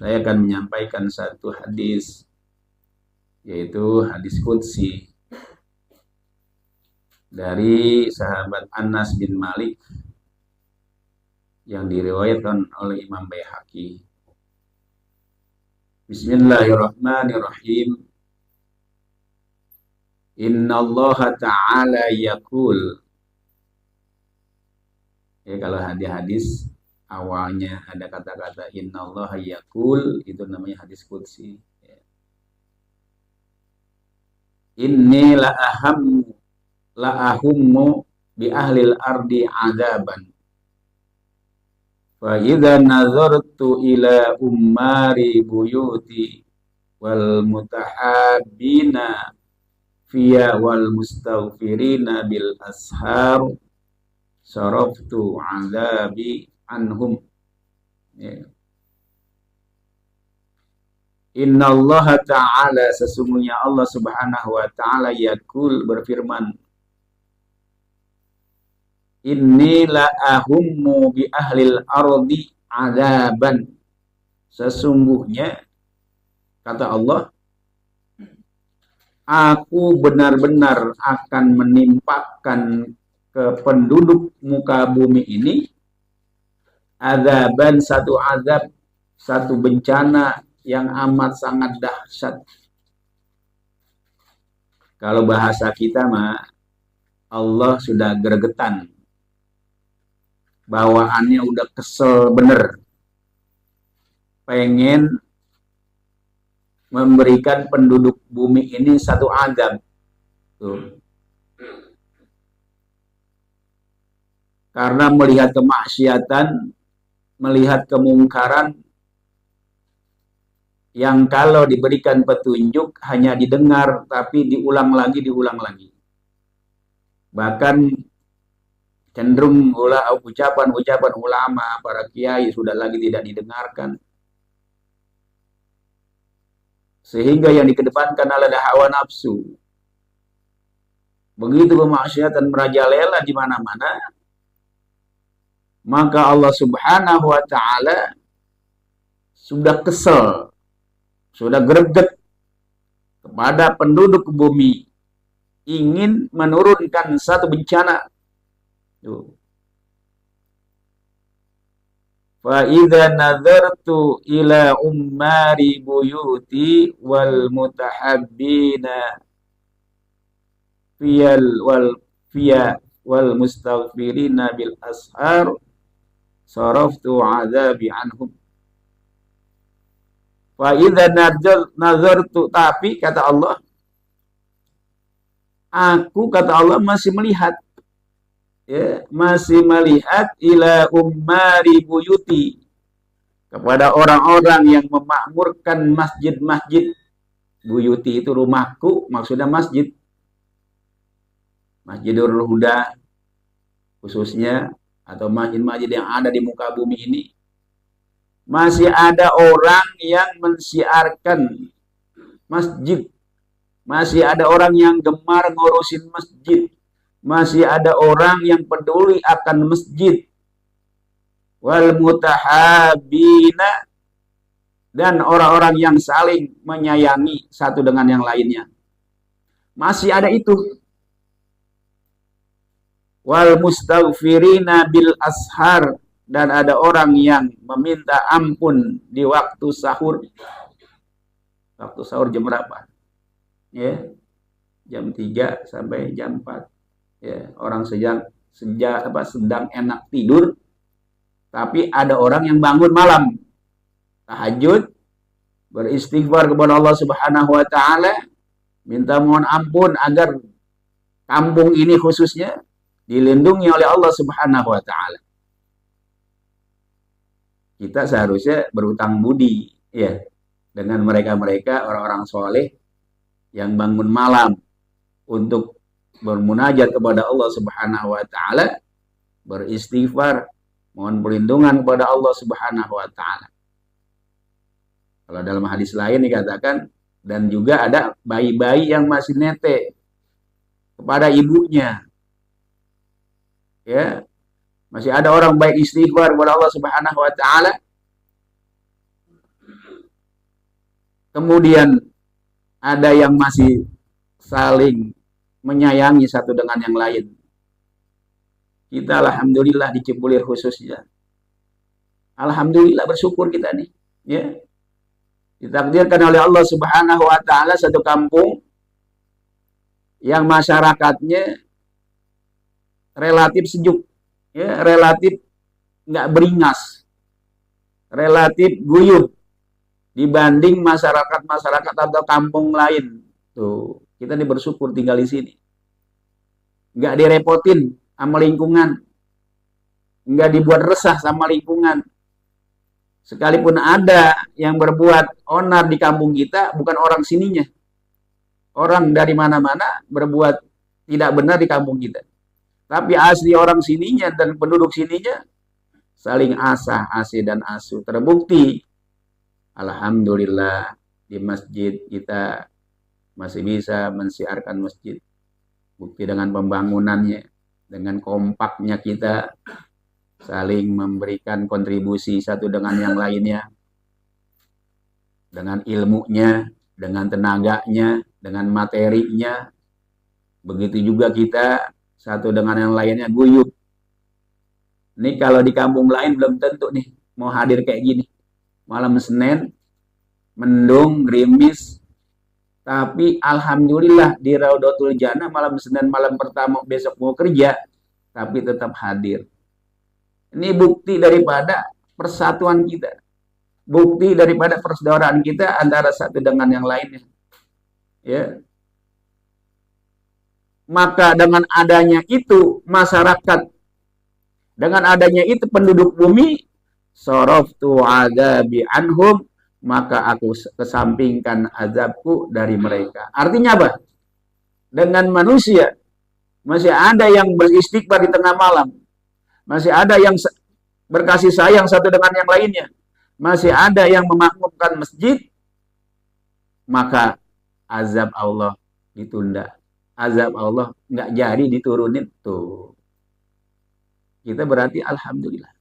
saya akan menyampaikan satu hadis, yaitu hadis qudsi dari sahabat Anas bin Malik yang diriwayatkan oleh Imam Baihaqi. Bismillahirrahmanirrahim. Inna Allah Ta'ala yaqul. Ya, kalau hadis awalnya ada kata-kata Inna Allah yaqul, itu namanya hadis qudsi. Ya. Inni la'ahummu bi ahlil ardi adaban. Fa idza nazartu ila ummari buyuti wal mutahabbina fiya wal mustaghfirina bil ashar saraftu azabi anhum. Ya. Inna Allah Ta'ala, sesungguhnya Allah Subhanahu wa Ta'ala yaqul, berfirman, Inni la'ahummu bi ahlil ardi azaban. Sesungguhnya, kata Allah, aku benar-benar akan menimpakan ke penduduk muka bumi ini azaban, satu azab, satu bencana yang amat sangat dahsyat. Kalau bahasa kita mah, Allah sudah gregetan, bawaannya udah kesel bener, pengen memberikan penduduk bumi ini satu azab. Tuh. Karena melihat kemaksiatan, melihat kemungkaran, yang kalau diberikan petunjuk hanya didengar, tapi diulang lagi. Bahkan cenderung ucapan-ucapan ulama, para kiai sudah lagi tidak didengarkan. Sehingga yang dikedepankan adalah hawa nafsu. Begitu kemaksiatan merajalela di mana-mana, maka Allah Subhanahu wa Ta'ala sudah kesel, sudah greget kepada penduduk bumi, ingin menurunkan satu bencana. Fa idza nazartu ila ummari buyuti wal mutahabbina wal mustaghfirina bil ashar saraftu azabi anhum. Fa idza nazartu, tapi kata Allah, aku, kata Allah, masih melihat, ya, masih melihat ila ummari buyuti, kepada orang-orang yang memakmurkan masjid-masjid. Buyuti itu rumahku, maksudnya masjid. Masjidul Huda khususnya, atau masjid-masjid yang ada di muka bumi ini. Masih ada orang yang mensiarkan masjid. Masih ada orang yang gemar ngurusin masjid. Masih ada orang yang peduli akan masjid. Wal mutahabina, dan orang-orang yang saling menyayangi satu dengan yang lainnya. Masih ada itu. Wal mustaghfirina bil ashar, dan ada orang yang meminta ampun di waktu sahur. Waktu sahur jam berapa? Ya, jam 3 sampai jam 4. Ya, orang sedang enak tidur, tapi ada orang yang bangun malam, tahajud, beristighfar kepada Allah Subhanahu wa Ta'ala, minta mohon ampun agar kampung ini khususnya dilindungi oleh Allah Subhanahu wa Ta'ala. Kita seharusnya berutang budi, ya, dengan mereka-mereka orang-orang soleh yang bangun malam untuk bermunajat kepada Allah Subhanahu wa Ta'ala, beristighfar, mohon perlindungan kepada Allah Subhanahu wa Ta'ala. Kalau dalam hadis lain dikatakan, dan juga ada bayi-bayi yang masih nete kepada ibunya. Ya, masih ada orang baik istighfar kepada Allah Subhanahu wa Ta'ala, Kemudian ada yang masih saling menyayangi satu dengan yang lain. Kita alhamdulillah di Cipulir khususnya. Alhamdulillah bersyukur kita nih. Ya. Ditakdirkan oleh Allah Subhanahu wa taala satu kampung yang masyarakatnya relatif sejuk, ya, relatif nggak beringas, relatif guyup dibanding masyarakat-masyarakat atau kampung lain. Tuh, kita ini bersyukur tinggal di sini. Nggak direpotin sama lingkungan, nggak dibuat resah sama lingkungan. Sekalipun ada yang berbuat onar di kampung kita, bukan orang sininya. Orang dari mana-mana berbuat tidak benar di kampung kita. Tapi asli orang sininya dan penduduk sininya saling asah, asih dan asuh. Terbukti, alhamdulillah di masjid kita masih bisa mensiarkan masjid. Bukti dengan pembangunannya, dengan kompaknya kita saling memberikan kontribusi satu dengan yang lainnya. Dengan ilmunya, dengan tenaganya, dengan materinya. Begitu juga kita satu dengan yang lainnya guyup. Ini kalau di kampung lain belum tentu nih mau hadir kayak gini. Malam Senin, mendung, gerimis. Tapi alhamdulillah di Raudatul Jannah malam Senin malam pertama besok mau kerja, tapi tetap hadir. Ini bukti daripada persatuan kita. Bukti daripada persaudaraan kita antara satu dengan yang lainnya. Ya. Maka dengan adanya itu masyarakat, dengan adanya itu penduduk bumi, saraftu adabi anhum, maka aku kesampingkan azabku dari mereka. Artinya apa? Dengan manusia masih ada yang beristighfar di tengah malam, masih ada yang berkasih sayang satu dengan yang lainnya, masih ada yang memakmurkan masjid, maka azab Allah ditunda. Azab Allah nggak jadi diturunin. Tuh, kita berarti alhamdulillah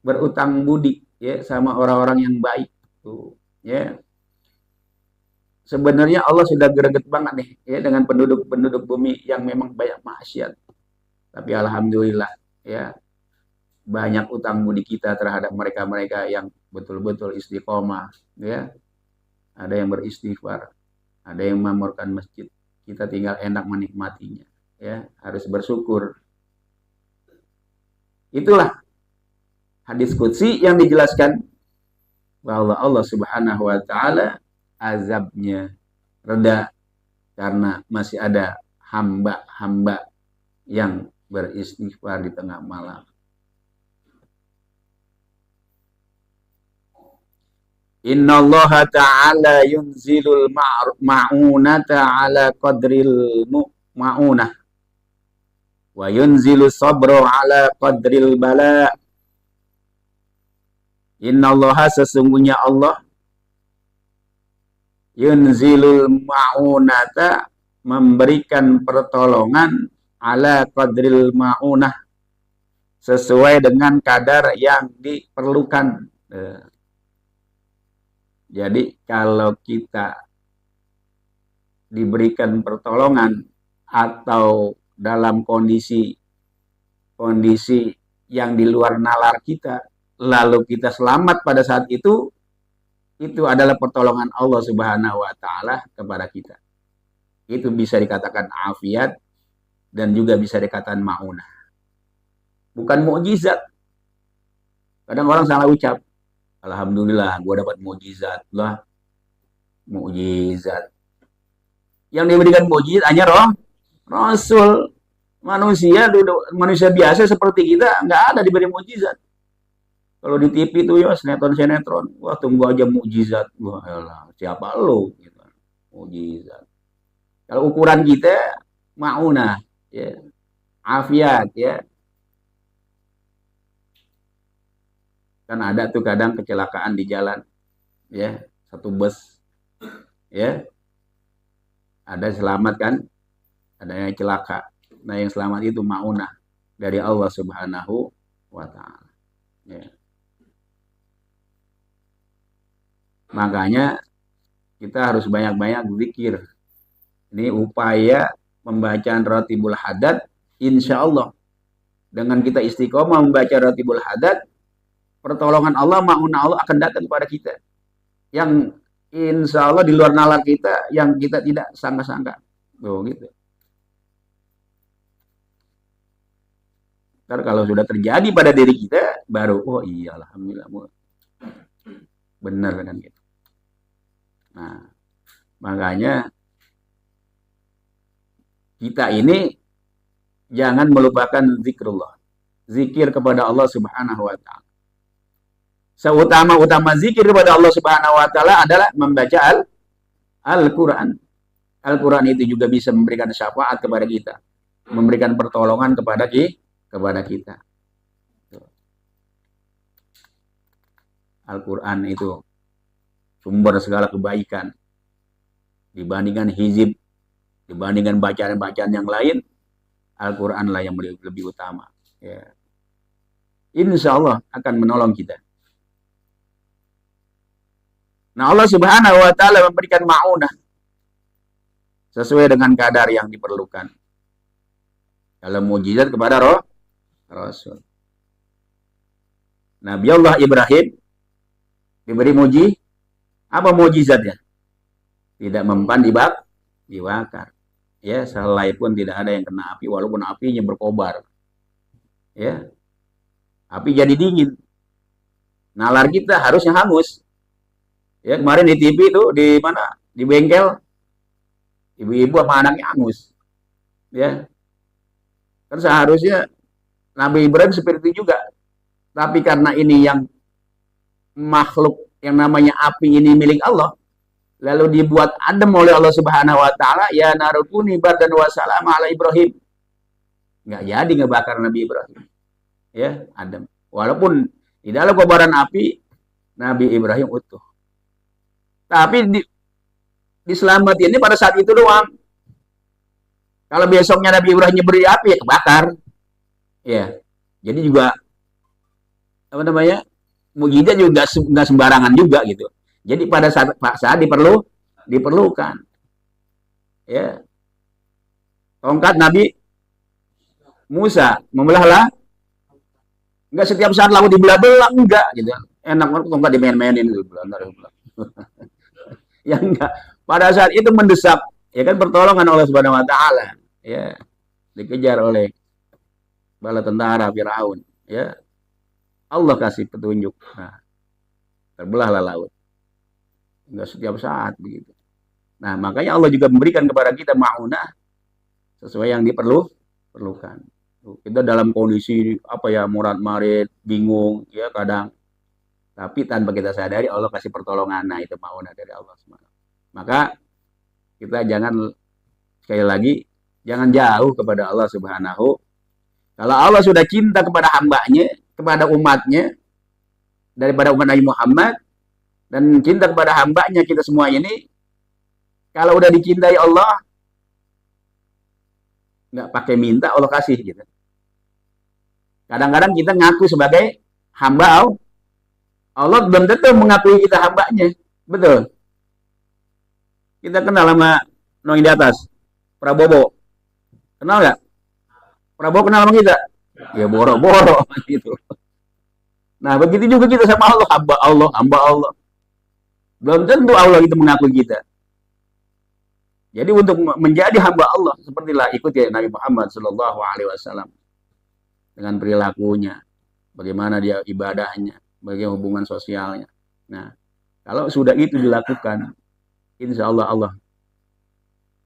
berutang budi ya sama orang-orang yang baik. Tuh, ya. Sebenarnya Allah sudah greget banget nih ya dengan penduduk-penduduk bumi yang memang banyak maksiat. Tapi alhamdulillah ya banyak utang budi kita terhadap mereka-mereka yang betul-betul istiqomah ya. Ada yang beristighfar, ada yang memakmurkan masjid. Kita tinggal enak menikmatinya, ya, harus bersyukur. Itulah hadis qudsi yang dijelaskan bahwa Allah Subhanahu wa taala azabnya reda karena masih ada hamba-hamba yang beristighfar di tengah malam. Innallaha ta'ala yunzilul ma'unata ala qadril ma'unah wa yunzilu sabra ala qadril bala. Innallaha sesungguhnya Allah yunzilul ma'unata memberikan pertolongan ala qadril ma'unah sesuai dengan kadar yang diperlukan. Jadi kalau kita diberikan pertolongan atau dalam kondisi yang di luar nalar kita, lalu kita selamat pada saat itu adalah pertolongan Allah Subhanahu wa taala kepada kita. Itu bisa dikatakan afiat dan juga bisa dikatakan maunah. Bukan mukjizat. Kadang orang salah ucap. Alhamdulillah, gue dapat mukjizat lah, mukjizat. Yang diberikan mukjizat hanya Rasul. Manusia biasa seperti kita nggak ada diberi mukjizat. Kalau di TV itu ya sinetron, wah tunggu aja mukjizat. Wah elah, siapa lo? Gitu. Mukjizat. Kalau ukuran kita maunah, ya, afiat, ya. Kan ada tuh kadang kecelakaan di jalan, ya, satu bus, ya, ada selamat kan, ada yang celaka. Nah yang selamat itu maunah dari Allah Subhanahu wa taala. Ya. Makanya kita harus banyak-banyak zikir. Ini upaya pembacaan Ratibul Hadad, insya Allah dengan kita istiqomah membaca Ratibul Hadad, pertolongan Allah, ma'unah Allah akan datang kepada kita. Yang insya Allah di luar nalar kita, yang kita tidak sangka-sangka. Tuh, gitu. Ntar kalau sudah terjadi pada diri kita, baru, oh iya, alhamdulillah, benar kan gitu. Nah, makanya kita ini jangan melupakan zikrullah. Zikir kepada Allah Subhanahu wa taala. Seutama-utama zikir kepada Allah Subhanahu wa taala adalah membaca Al-Qur'an. Al-Qur'an itu juga bisa memberikan syafaat kepada kita, memberikan pertolongan kepada kita. Al-Qur'an itu sumber segala kebaikan. Dibandingkan hizib, dibandingkan bacaan-bacaan yang lain, Al-Quran lah yang lebih utama. Ya. Insya Allah akan menolong kita. Nah, Allah Subhanahu wa taala memberikan ma'unah sesuai dengan kadar yang diperlukan. Dalam mujizat kepada Rasul. Nabi Allah Ibrahim diberi apa mujizatnya? Tidak mempan dibakar. Ya, sehelai pun tidak ada yang kena api walaupun apinya berkobar. Ya. Api jadi dingin. Nalar kita harusnya hangus. Ya, kemarin di TV itu di mana? Di bengkel ibu-ibu sama anaknya hangus. Ya. Kan seharusnya Nabi Ibrahim seperti itu juga. Tapi karena ini yang makhluk yang namanya api ini milik Allah, lalu dibuat adem oleh Allah Subhanahu wa taala, ya narukuni bardan wa salam ala Ibrahim. Enggak jadi ngebakar Nabi Ibrahim. Ya, adem. Walaupun di dalam kobaran api Nabi Ibrahim utuh. Tapi diselamatkan ini pada saat itu doang. Kalau besoknya Nabi Ibrahim nyeberi api ya kebakar. Ya. Jadi juga apa namanya? Mujizat juga enggak sembarangan juga gitu. Jadi pada saat diperlukan. Ya. Tongkat Nabi Musa membelah. Enggak setiap saat laut dibelah-belah, enggak gitu. Enak banget tongkat dimain-mainin gitu. Ya enggak. Pada saat itu mendesak, ya kan pertolongan Allah Subhanahu wa taala. Ya. Dikejar oleh bala tentara Firaun, ya. Allah kasih petunjuk. Nah, terbelahlah laut. Enggak setiap saat begitu. Nah, makanya Allah juga memberikan kepada kita ma'unah sesuai yang diperlukan. Kita dalam kondisi apa ya, murat-marit, bingung, ya kadang. Tapi tanpa kita sadari Allah kasih pertolongan. Nah, itu ma'unah dari Allah SWT. Maka kita jangan, sekali lagi, jangan jauh kepada Allah Subhanahu. Kalau Allah sudah cinta kepada hambanya, kepada umatnya, daripada umat Nabi Muhammad, dan cinta kepada hambanya kita semua ini, kalau udah dicintai Allah, nggak pakai minta Allah kasih gitu. Kadang-kadang kita ngaku sebagai hamba Allah, belum tentu mengakui kita hambanya. Betul. Kita kenal sama Noing di atas, Prabowo. Kenal nggak? Prabowo kenal sama kita? Ya boro-boro gitu. Nah, begitu juga kita sama Allah, hamba Allah. Belum tentu Allah itu mengakui kita. Jadi untuk menjadi hamba Allah, sepertilah ikuti Nabi Muhammad Sallallahu Alaihi Wasallam dengan perilakunya, bagaimana dia ibadahnya, bagaimana hubungan sosialnya. Nah, kalau sudah itu dilakukan, insya Allah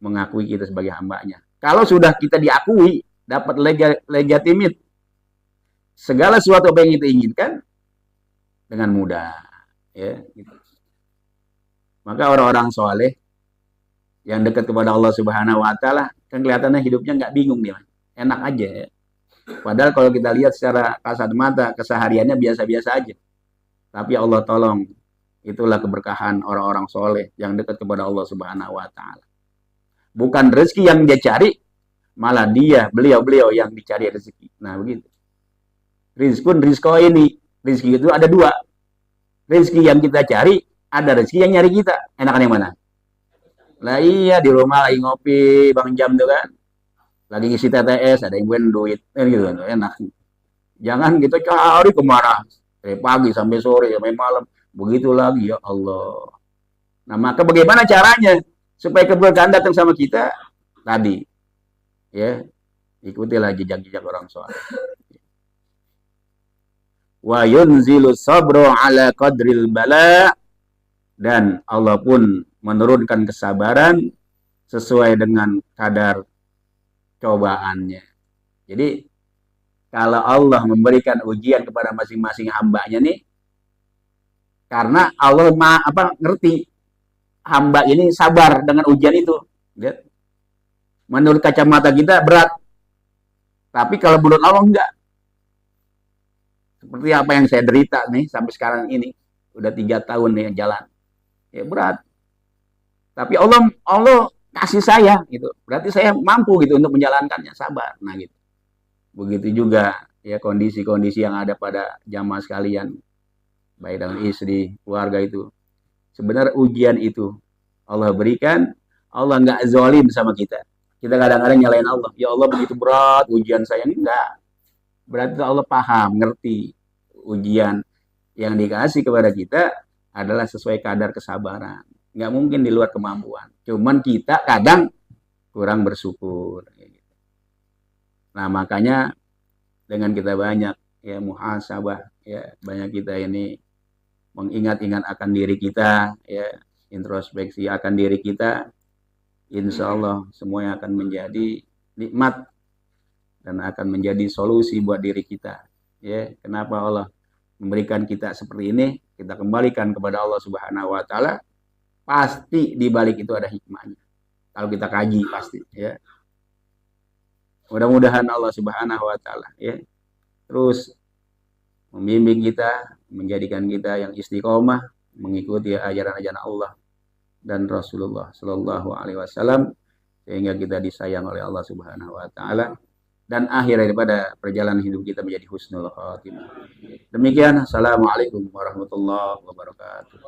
mengakui kita sebagai hambanya. Kalau sudah kita diakui, dapat legitimit segala sesuatu apa yang kita inginkan dengan mudah, ya. Gitu. Maka orang-orang soleh yang dekat kepada Allah Subhanahu wa taala kan kelihatannya hidupnya nggak bingung dia, enak aja ya. Padahal kalau kita lihat secara kasat mata kesehariannya biasa-biasa aja. Tapi Allah tolong, itulah keberkahan orang-orang soleh yang dekat kepada Allah Subhanahu wa taala. Bukan rezeki yang dia cari, malah beliau yang dicari rezeki. Nah begitu. Rizko ini, rezeki itu ada dua. Rezeki yang kita cari, ada rezeki yang nyari kita. Enakan yang mana? Lah iya di rumah lagi ngopi Bang Jam tuh kan. Lagi ngisi TTS, ada yang buat duit. Gitu kan, enak. Jangan kita cari kemana. Dari pagi sampai sore, sampai malam. Begitu lagi, ya Allah. Nah, maka bagaimana caranya? Supaya keberkahan datang sama kita. Tadi, ya, ikutilah jejak-jejak orang soleh. Wa yunzilu sabru ala qadril bala, dan Allah pun menurunkan kesabaran sesuai dengan kadar cobaannya. Jadi kalau Allah memberikan ujian kepada masing-masing hambanya nih, karena Allah ngerti hamba ini sabar dengan ujian itu. Lihat. Menurut kacamata kita berat, tapi kalau menurut Allah enggak. Seperti apa yang saya derita nih sampai sekarang ini, udah 3 tahun nih yang jalan, ya berat. Tapi Allah kasih saya gitu, berarti saya mampu gitu untuk menjalankannya, sabar. Nah gitu. Begitu juga ya kondisi-kondisi yang ada pada jamaah sekalian, baik dengan istri, keluarga itu. Sebenarnya ujian itu Allah berikan, Allah nggak zalim sama kita. Kita kadang-kadang nyalain Allah. Ya Allah begitu berat ujian saya. Enggak. Berarti Allah paham, ngerti ujian yang dikasih kepada kita adalah sesuai kadar kesabaran. Nggak mungkin di luar kemampuan. Cuman kita kadang kurang bersyukur. Nah makanya dengan kita banyak ya muhasabah, ya banyak kita ini mengingat-ingat akan diri kita, ya introspeksi akan diri kita, insya Allah semuanya akan menjadi nikmat dan akan menjadi solusi buat diri kita. Ya, kenapa Allah memberikan kita seperti ini? Kita kembalikan kepada Allah Subhanahu wa taala. Pasti di balik itu ada hikmahnya. Kalau kita kaji pasti, ya. Mudah-mudahan Allah Subhanahu wa taala ya terus membimbing kita, menjadikan kita yang istiqomah mengikuti ajaran-ajaran Allah dan Rasulullah Shallallahu Alaihi Wasallam sehingga kita disayang oleh Allah Subhanahu Wa Taala dan akhir daripada perjalanan hidup kita menjadi husnul khatimah. Demikian, assalamualaikum warahmatullahi wabarakatuh.